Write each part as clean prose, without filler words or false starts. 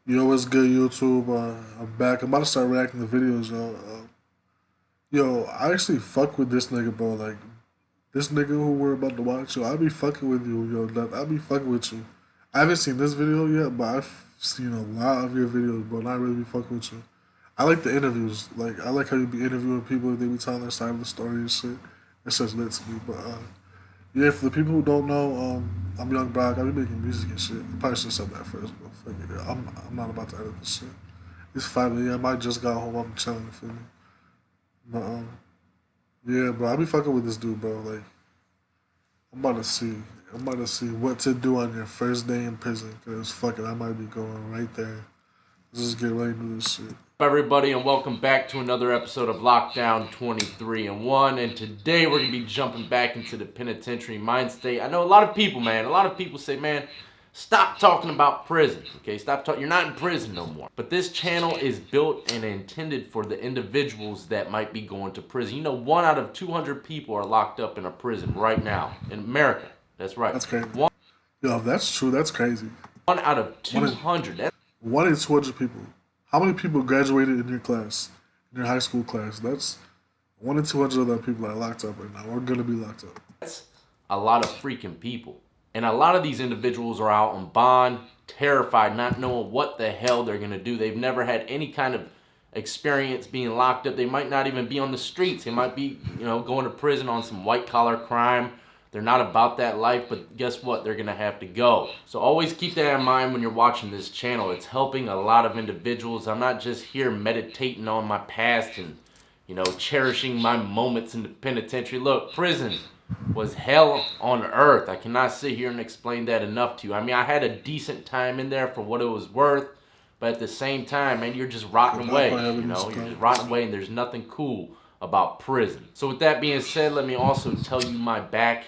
Yo, what's good, YouTube? I'm back. I'm about to start reacting to videos, yo. Yo, I actually fuck with this nigga, bro. Like, this nigga who we're about to watch, yo, I be fucking with you, yo. Like, I be fucking with you. I haven't seen this video yet, but I've seen a lot of your videos, bro, and I really be fucking with you. I like the interviews. Like, I like how you be interviewing people and they be telling their side of the story and shit. It's just lit to me. But, yeah, for the people who don't know, I'm Young Brock. I be making music and shit. I probably should have said that first, but fuck it. I'm not about to edit this shit. It's 5 a.m. I just got home. I'm chilling, you feel me? But, yeah, bro, I be fucking with this dude, bro. Like, I'm about to see. I'm about to see what to do on your first day in prison. Cause fuck it, I might be going right there. Let's just get right into this shit. Everybody, and welcome back to another episode of Lockdown 23 and 1. And today we're going to be jumping back into the penitentiary mind state. I know a lot of people, man, say, man, stop talking about prison, okay? Stop talking. You're not in prison no more. But this channel is built and intended for the individuals that might be going to prison. You know, 1 out of 200 people are locked up in a prison right now in America. That's right. That's crazy. One, Yo, if that's true, that's crazy. one out of One in 200. That's 1 in 200 people. How many people graduated in your class, in your high school class? That's 1 in 200 of that people are locked up right now. We're gonna be locked up. That's a lot of freaking people. And a lot of these individuals are out on bond, terrified, not knowing what the hell they're going to do. They've never had any kind of experience being locked up. They might not even be on the streets. They might be, going to prison on some white collar crime. They're not about that life, but guess what? They're going to have to go. So always keep that in mind when you're watching this channel. It's helping a lot of individuals. I'm not just here meditating on my past and, cherishing my moments in the penitentiary. Look, prison was hell on earth. I cannot sit here and explain that enough to you. I mean, I had a decent time in there for what it was worth, but at the same time, man, you're just rotting away. You're just rotting away, and there's nothing cool about prison. So with that being said, let me also tell you my back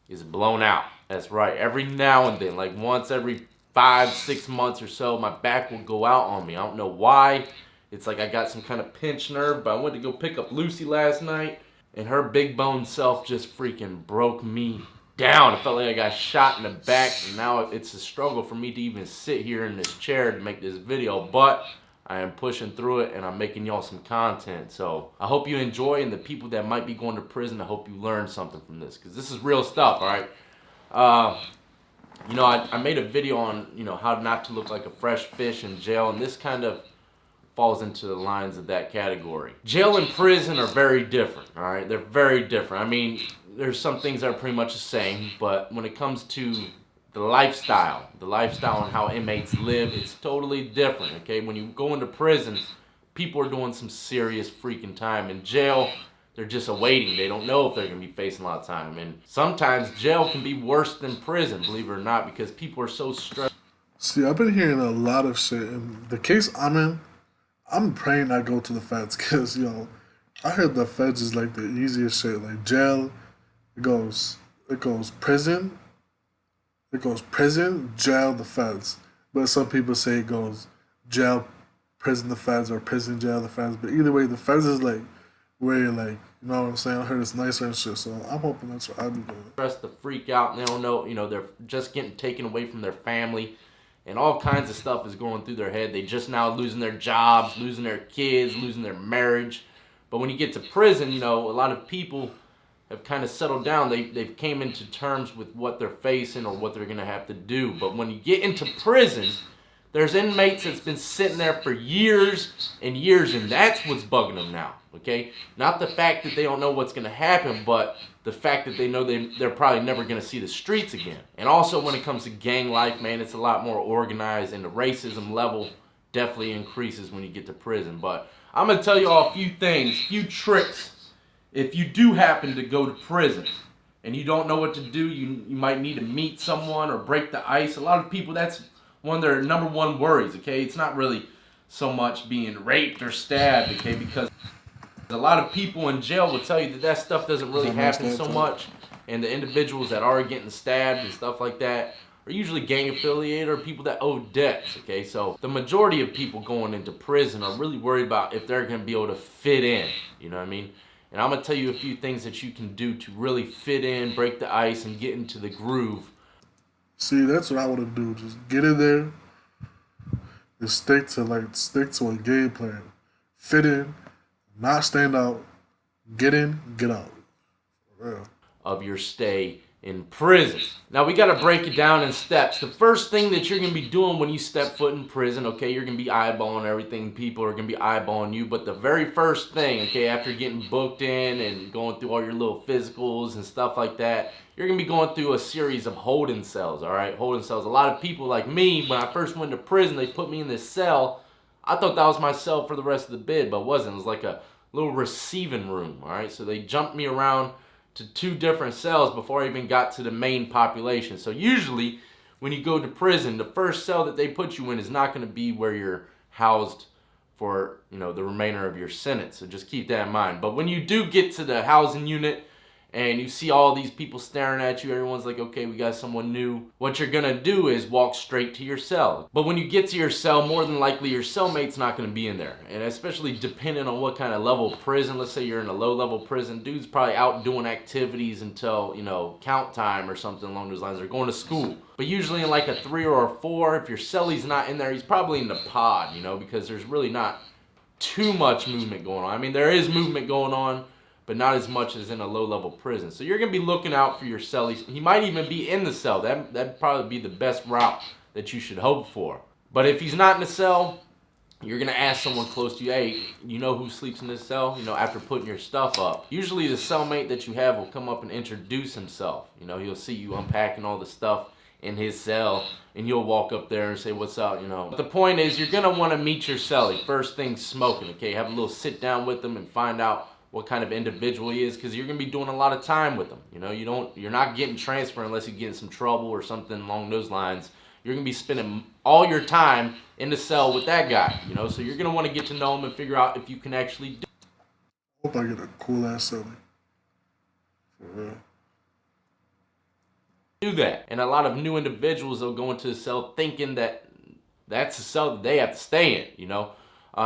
is blown out. That's right. Every now and then, like once every 5-6 months or so, my back will go out on me. I don't know why. It's like I got some kind of pinched nerve, but I went to go pick up Lucy last night, and her big bone self just freaking broke me down. It felt like I got shot in the back, and now it's a struggle for me to even sit here in this chair to make this video, but I am pushing through it, and I'm making y'all some content. So I hope you enjoy, and the people that might be going to prison, I hope you learn something from this, because this is real stuff, all right? I made a video on, how not to look like a fresh fish in jail, and this kind of falls into the lines of that category. Jail and prison are very different, all right? They're very different. I mean, there's some things that are pretty much the same, but when it comes to the lifestyle and how inmates live, it's totally different, okay? When you go into prison, people are doing some serious freaking time. In jail, they're just awaiting. They don't know if they're going to be facing a lot of time. And sometimes jail can be worse than prison, believe it or not, because people are so stressed. See, I've been hearing a lot of shit. In the case I'm in, I'm praying I go to the feds because, I heard the feds is like the easiest shit. Like jail, it goes, it goes prison, it goes prison, jail, the feds. But some people say it goes jail, prison, the feds, or prison, jail, the feds. But either way, the feds is like where you're like, you know what I'm saying? I heard it's nicer and shit. So I'm hoping that's what I'll be doing. To freak out, and they don't know, they're just getting taken away from their family, and all kinds of stuff is going through their head. They just now losing their jobs, losing their kids, losing their marriage. But when you get to prison, a lot of people have kind of settled down. They've came into terms with what they're facing or what they're going to have to do. But when you get into prison, there's inmates that's been sitting there for years and years, and that's what's bugging them now, okay? Not the fact that they don't know what's going to happen, but the fact that they know they're probably never going to see the streets again. And also when it comes to gang life, man, it's a lot more organized, and the racism level definitely increases when you get to prison. But I'm going to tell you all a few things, a few tricks. If you do happen to go to prison and you don't know what to do, you might need to meet someone or break the ice. A lot of people, that's one of their number one worries, okay? It's not really so much being raped or stabbed, okay? Because a lot of people in jail will tell you that stuff doesn't really happen so much, and the individuals that are getting stabbed and stuff like that are usually gang affiliated or people that owe debts, okay? So the majority of people going into prison are really worried about if they're gonna be able to fit in, you know what I mean? And I'm gonna tell you a few things that you can do to really fit in, break the ice, and get into the groove. See, that's what I want to do. Just get in there is stick to a game plan. Fit in, not stand out, get in, get out. For real. of your stay in prison. Now we got to break it down in steps. The first thing that you're going to be doing when you step foot in prison, okay, you're going to be eyeballing everything. People are going to be eyeballing you. But the very first thing, okay, after getting booked in and going through all your little physicals and stuff like that, you're going to be going through a series of holding cells, all right? Holding cells. A lot of people like me, when I first went to prison, they put me in this cell. I thought that was my cell for the rest of the bid, but it wasn't. It was like a little receiving room, all right? So they jumped me around to 2 different cells before I even got to the main population. So usually when you go to prison, the first cell that they put you in is not going to be where you're housed for, the remainder of your sentence. So just keep that in mind. But when you do get to the housing unit and you see all these people staring at you, everyone's like, okay, we got someone new. What you're gonna do is walk straight to your cell. But when you get to your cell, more than likely your cellmate's not gonna be in there. And especially depending on what kind of level of prison, let's say you're in a low level prison, dude's probably out doing activities until, count time or something along those lines. They're going to school. But usually in like a 3 or a 4, if your cellie's not in there, he's probably in the pod, because there's really not too much movement going on. I mean, there is movement going on, but not as much as in a low-level prison. So you're going to be looking out for your cellies. He might even be in the cell. That'd probably be the best route that you should hope for. But if he's not in the cell, you're going to ask someone close to you, hey, you know who sleeps in this cell? After putting your stuff up. Usually the cellmate that you have will come up and introduce himself. He'll see you unpacking all the stuff in his cell, and you'll walk up there and say, what's up, But the point is, you're going to want to meet your cellie. First thing, smoking, okay? Have a little sit down with them and find out what kind of individual he is, because you're going to be doing a lot of time with him. You're not getting transferred unless you get in some trouble or something along those lines. You're going to be spending all your time in the cell with that guy, so you're going to want to get to know him and figure out if you can actually Hope I get a cool ass celly. For real. do that. And a lot of new individuals will go into the cell thinking that that's the cell that they have to stay in,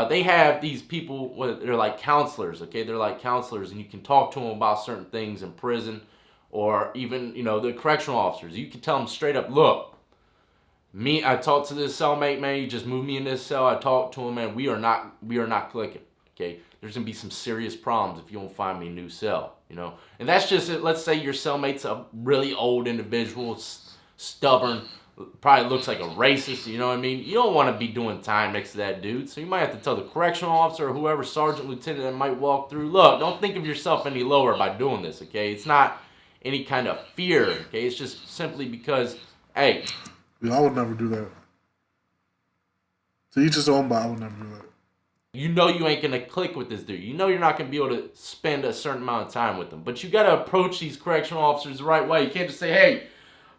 They have these people, they're like counselors, okay? They're like counselors, and you can talk to them about certain things in prison, or even, the correctional officers. You can tell them straight up, look, I talked to this cellmate, man, he just moved me in this cell. I talked to him, man, we are not clicking, okay? There's gonna be some serious problems if you don't find me a new cell, And that's just it. Let's say your cellmate's a really old individual, stubborn, probably looks like a racist, you know what I mean? You don't want to be doing time next to that dude, so you might have to tell the correctional officer or whoever, sergeant, lieutenant that might walk through, look, don't think of yourself any lower by doing this, okay? It's not any kind of fear, okay? It's just simply because, hey. Yeah, I would never do that. To each his own, but I would never do that. You ain't going to click with this dude. You're not going to be able to spend a certain amount of time with him. But you got to approach these correctional officers the right way. You can't just say, hey,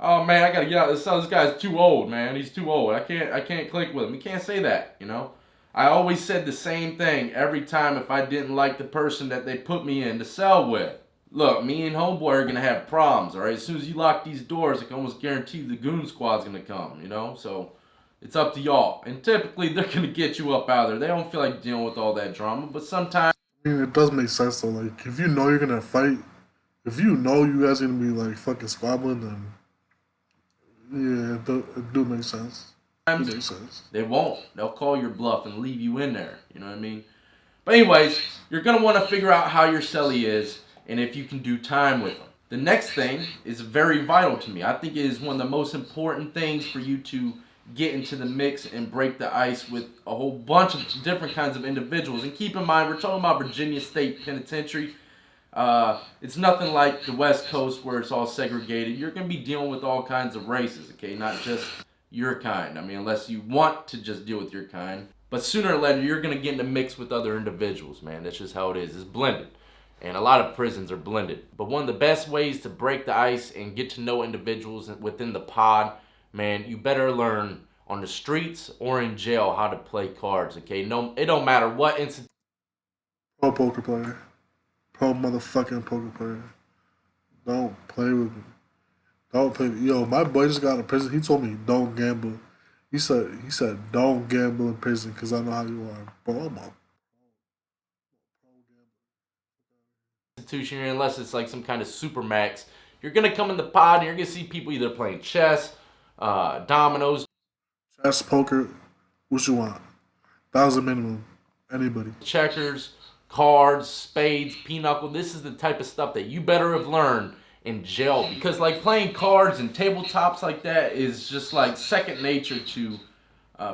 oh man, I gotta get out of this cell. This guy's too old, man. He's too old. I can't click with him. You can't say that, I always said the same thing every time if I didn't like the person that they put me in the cell with. Look, me and homeboy are gonna have problems, alright? As soon as you lock these doors, I can almost guarantee the goon squad's gonna come, So it's up to y'all. And typically they're gonna get you up out of there. They don't feel like dealing with all that drama, but sometimes I mean, it does make sense though. Like, if you know you're gonna fight, if you know you guys are gonna be like fucking squabbling, then yeah, it do make sense. It makes sense. they won't. They'll call your bluff and leave you in there. You know what I mean? But anyways, you're going to want to figure out how your cellie is and if you can do time with them. The next thing is very vital to me. I think it is one of the most important things for you to get into the mix and break the ice with a whole bunch of different kinds of individuals. And keep in mind, we're talking about Virginia State Penitentiary. It's nothing like the West Coast where it's all segregated. You're going to be dealing with all kinds of races, okay? Not just your kind. I mean, unless you want to just deal with your kind. But sooner or later, you're going to get in the mix with other individuals, man. That's just how it is. It's blended. And a lot of prisons are blended. But one of the best ways to break the ice and get to know individuals within the pod, man, you better learn on the streets or in jail how to play cards, okay? No, it don't matter what institution. Pro poker player. Pro motherfucking poker player. Don't play with me. Don't play. Yo, my boy just got out of prison. He told me don't gamble. He said don't gamble in prison because I know how you are. Bro, I'm a Institution, unless it's like some kind of super max, you're gonna come in the pod and you're gonna see people either playing chess, dominoes, chess, poker, What you want? 1,000 minimum. Anybody. Checkers, cards, spades, pinochle. This is the type of stuff that you better have learned in jail, because like playing cards and tabletops like that is just like second nature to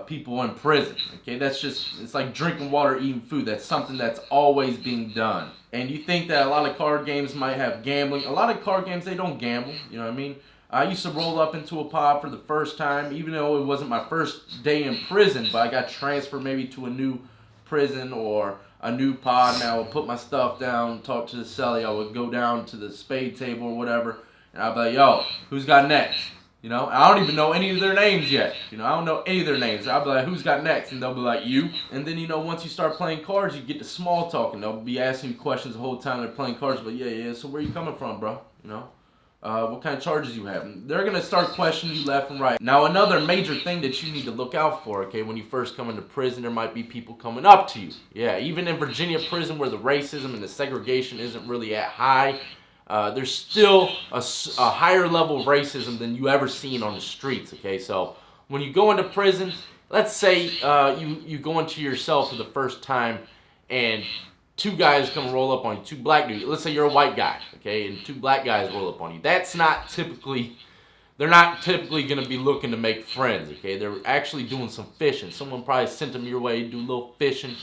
people in prison. Okay, that's just, it's like drinking water, eating food. That's something that's always being done. And you think that a lot of card games might have gambling. A lot of card games, they don't gamble. You know what I mean? I used to roll up into a pod for the first time, even though it wasn't my first day in prison, but I got transferred maybe to a new prison or a new pod, and I would put my stuff down, talk to the celly. I would go down to the spade table or whatever, and I'd be like, yo, who's got next? You know, I don't even know any of their names yet. You know, I don't know any of their names. I'll be like, who's got next? And they'll be like, you. And then, you know, once you start playing cards, you get to small talk, and they'll be asking you questions the whole time they're playing cards. But yeah, so where you coming from, bro? You know, what kind of charges you have? And they're going to start questioning you left and right. Now, another major thing that you need to look out for, okay, when you first come into prison, there might be people coming up to you. Yeah, even in Virginia prison where the racism and the segregation isn't really at high, there's still a higher level of racism than you ever seen on the streets, okay? So when you go into prison, let's say you go into your cell for the first time and two guys come roll up on you, two black dudes. Let's say you're a white guy, okay, and two black guys roll up on you. That's not typically, they're not typically going to be looking to make friends, okay? They're actually doing some fishing. Someone probably sent them your way, do a little fishing,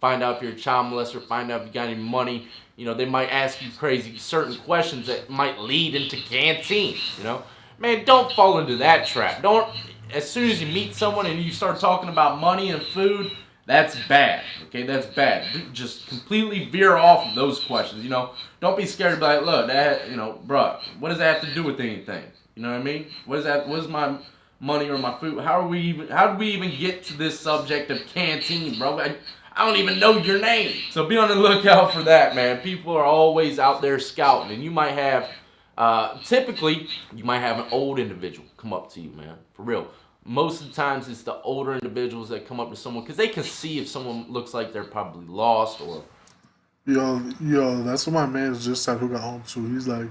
find out if you're a child molester, find out if you got any money. You know, they might ask you crazy certain questions that might lead into canteen, you know? Man, don't fall into that trap. Don't, as soon as you meet someone and you start talking about money and food, that's bad, okay? That's bad. Just completely veer off of those questions, you know? Don't be scared to be like, look, that, you know, bruh, what does that have to do with anything? You know what I mean? What is my money or my food? How did we even get to this subject of canteen, bro? I don't even know your name. So be on the lookout for that, man. People are always out there scouting, and you might have, typically, you might have an old individual come up to you, man. For real. Most of the times, it's the older individuals that come up to someone because they can see if someone looks like they're probably lost or. Yo, that's what my man just said who got home too. He's like,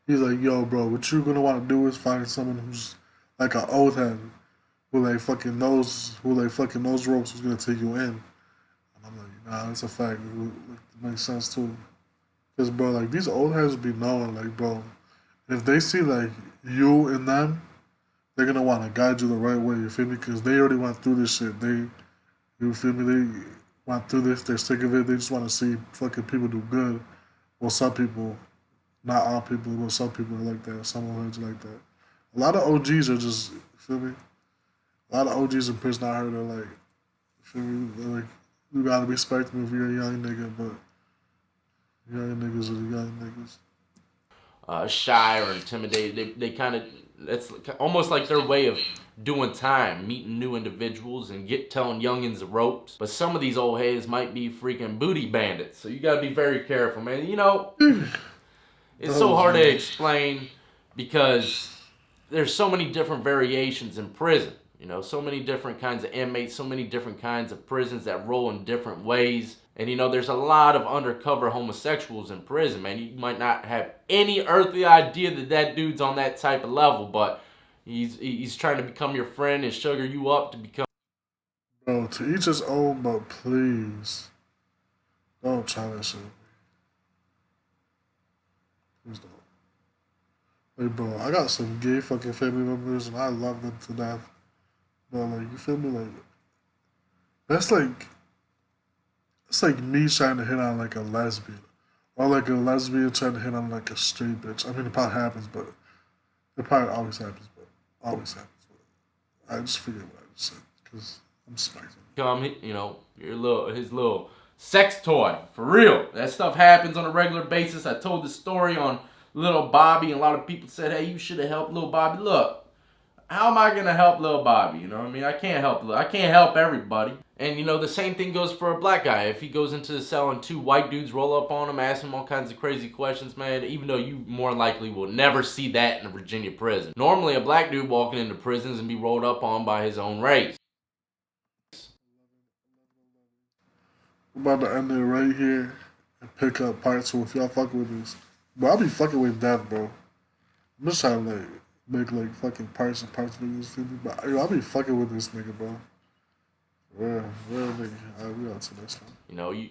yo, bro, what you gonna want to do is find someone who's like an old head, who like fucking knows ropes, who's gonna take you in. And I'm like, nah, that's a fact. It makes sense too. Cause bro, like these old heads be knowing, like, bro, if they see like you and them, they're gonna want to guide you the right way. You feel me? Cause they already went through this shit. You feel me? They went through this. They're sick of it. They just want to see fucking people do good. Well, some people, not all people, but some people are like that. Some old heads are like that. A lot of OGs are just, you feel me? A lot of OGs in prison I heard are like, you feel me? They're like, you gotta respect me if you're a young nigga, but young niggas are the young niggas. Shy or intimidated. They kind of, it's almost like their way of doing time, meeting new individuals and telling youngins the ropes. But some of these old heads might be freaking booty bandits, so you gotta be very careful, man. You know, it's so hard to explain because there's so many different variations in prison. You know, so many different kinds of inmates, so many different kinds of prisons that roll in different ways. And you know, there's a lot of undercover homosexuals in prison, man. You might not have any earthly idea that that dude's on that type of level, but he's trying to become your friend and sugar you up to become. Bro, to each his own, but please don't try that shit. Please don't. Hey, bro, I got some gay fucking family members, and I love them to death. But like, you feel me? Like that's like it's like me trying to hit on like a lesbian, or like a lesbian trying to hit on like a straight bitch. I mean, it probably happens, but it probably always happens, but always happens. But I just forget what I just said because I'm smacking. You know, his little sex toy for real. That stuff happens on a regular basis. I told the story on Little Bobby, and a lot of people said, "Hey, you should have helped Little Bobby." Look, how am I gonna help Little Bobby? You know what I mean? I can't help everybody. And you know, the same thing goes for a black guy. If he goes into the cell and two white dudes roll up on him, ask him all kinds of crazy questions, man, even though you more likely will never see that in a Virginia prison. Normally, a black dude walking into prisons and be rolled up on by his own race. We're about to end it right here and pick up part two if y'all fucking with this. But I'll be fucking with death, bro. I'm just trying to like make like fucking parts and parts videos for me. But yo, I'll be fucking with this nigga, bro. Real nigga. All right, we on to the next one. You know, you